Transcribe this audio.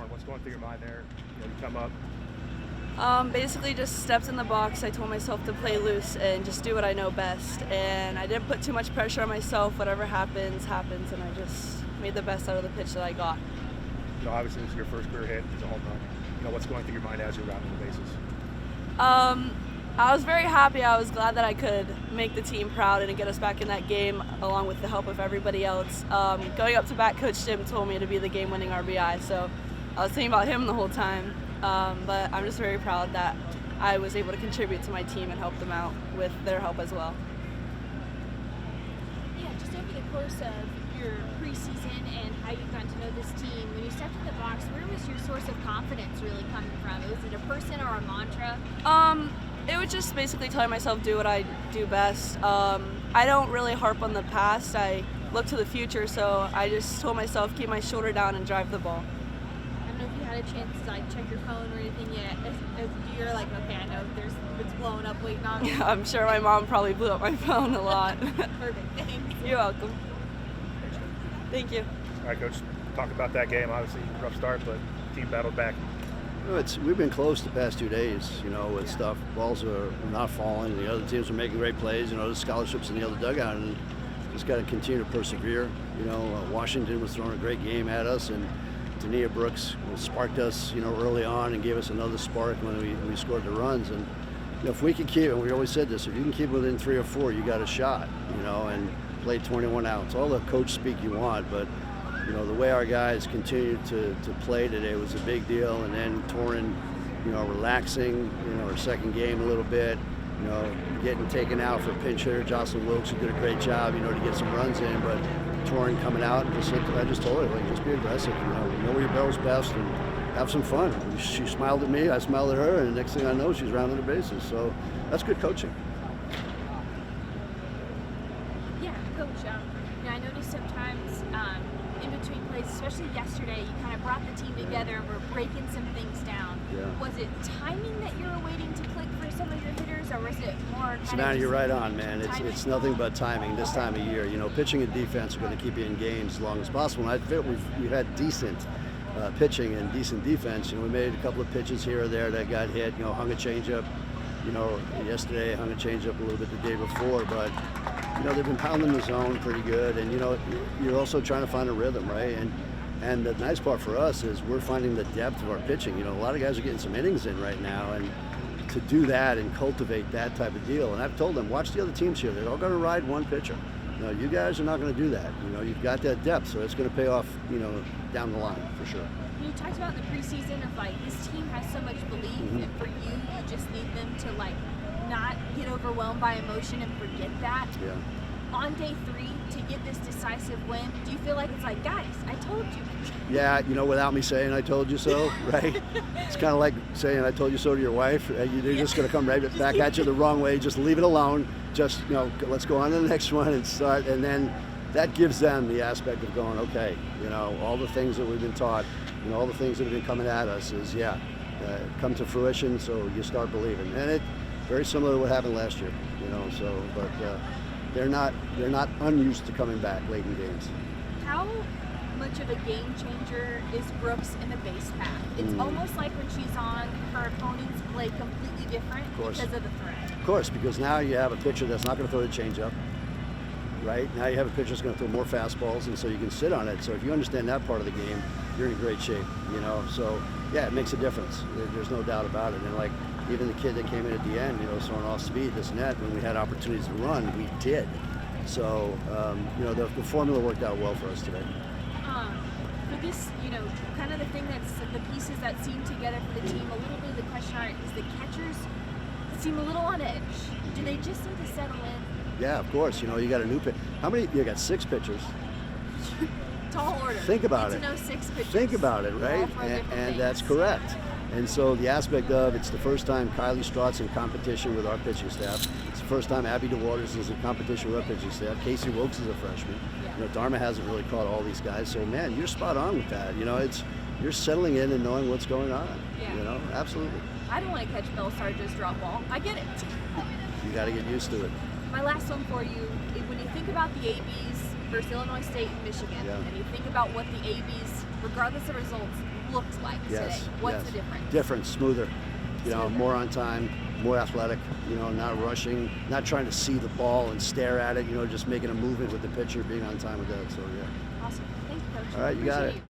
Toryn, what's going through your mind there? You come up. Basically just stepped in the box. I told myself to play loose and just do what I know best. And I didn't put too much pressure on myself. Whatever happens, happens. And I just made the best out of the pitch that I got. Obviously this is your first career hit. It's a home run. What's going through your mind as you're rounding the bases? I was very happy. I was glad that I could make the team proud and get us back in that game along with the help of everybody else. Going up to bat, Coach Jim told me to be the game-winning RBI. So I was thinking about him the whole time. But I'm just very proud that I was able to contribute to my team and help them out with their help as well. Yeah, just over the course of your preseason and how you've gotten to know this team, when you stepped in the box, where was your source of confidence really coming from? Was it a person or a mantra? It was just basically telling myself do what I do best. I don't really harp on the past. I look to the future, so I just told myself keep my shoulder down and drive the ball. I don't know if you had a chance to check your phone or anything yet. As you're like, okay, I know it's blowing up waiting on me. Yeah, I'm sure my mom probably blew up my phone a lot. Perfect, thanks. You're welcome. Thank you. All right, Coach, talk about that game. Obviously, rough start, but team battled back. We've been close the past 2 days, with stuff. Balls are not falling. The other teams are making great plays. The scholarships in the other dugout, and just got to continue to persevere. Washington was throwing a great game at us, and Tania Brooks sparked us, early on and gave us another spark when we scored the runs. And if we can keep, and we always said this, if you can keep within 3 or 4, you got a shot. And play 21 outs. All the coach speak you want, but the way our guys continued to play today was a big deal. And then Toryn, relaxing, her second game a little bit, getting taken out for a pinch hitter, Jocelyn Wilkes, who did a great job, to get some runs in. But Toryn coming out, and I just told her, just be aggressive, know where your barrel's best and have some fun. She smiled at me, I smiled at her, and the next thing I know, she's rounding the bases. So that's good coaching. Yeah, Coach, I noticed sometimes in between plays, especially yesterday, you kind of brought the team together and were breaking some things down. Yeah. Was it timing that you were waiting to click for some of your hitters, or was it more Savannah, you're right on, man. It's nothing but timing this time of year. Pitching and defense are going to keep you in games as long as possible. And I feel we've had decent pitching and decent defense. We made a couple of pitches here or there that got hit. Hung a changeup. Yesterday hung a changeup a little bit the day before, but they've been pounding the zone pretty good. And you're also trying to find a rhythm, right? And the nice part for us is we're finding the depth of our pitching. A lot of guys are getting some innings in right now, and to do that and cultivate that type of deal. And I've told them, watch the other teams here. They're all going to ride one pitcher. You guys are not going to do that. You've got that depth, so it's going to pay off, down the line for sure. You talked about in the preseason of this team has so much belief, and for you just need them to not get overwhelmed by emotion and forget that. Yeah. On day 3, to get this decisive win, do you feel like it's guys, I told you? Yeah, without me saying I told you so, right? It's kind of like saying I told you so to your wife. You're just going to come right back at you the wrong way. Just leave it alone. Just, let's go on to the next one and start. And then that gives them the aspect of going, okay, all the things that we've been taught, all the things that have been coming at us is, come to fruition, so you start believing. And it very similar to what happened last year, but they're not unused to coming back late in games. How much of a game changer is Brooks in the base path? It's almost like when she's on, her opponents play completely different because of the threat. Of course, because now you have a pitcher that's not going to throw the changeup, right? Now you have a pitcher that's going to throw more fastballs, and so you can sit on it. So if you understand that part of the game, you're in great shape, So, yeah, it makes a difference. There's no doubt about it. And even the kid that came in at the end, throwing off speed, this and that, when we had opportunities to run, we did. So, the formula worked out well for us today. For this, kind of the thing that's the pieces that seem together for the team, a little bit of the question is the catchers seem a little on edge. Do they just need to settle in? Yeah, of course. You got a new pitch. How many? You got 6 pitchers. Tall order. Think about it. To know 6 pitchers. Think about it, right? And that's correct. And so the aspect of it's the first time Kylie Strott's in competition with our pitching staff. It's the first time Abby DeWaters is in competition with our pitching staff. Casey Wilkes is a freshman. Yeah. Dharma hasn't really caught all these guys. So, man, you're spot on with that. You're settling in and knowing what's going on. Yeah. Absolutely. I don't want to catch Bell Sarge's drop ball. I get it. You got to get used to it. My last one for you, when you think about the ABs versus Illinois State and Michigan, and you think about what the ABs, regardless of results, looked like, Yes. today? What's yes. the difference? Different, smoother. You know, Smoother. more on time, more athletic. You know, not rushing, not trying to see the ball and stare at it. You know, just making a movement with the pitcher, being on time with that. So yeah. Awesome. Thank you, Coach. All right, you got Appreciate it. you.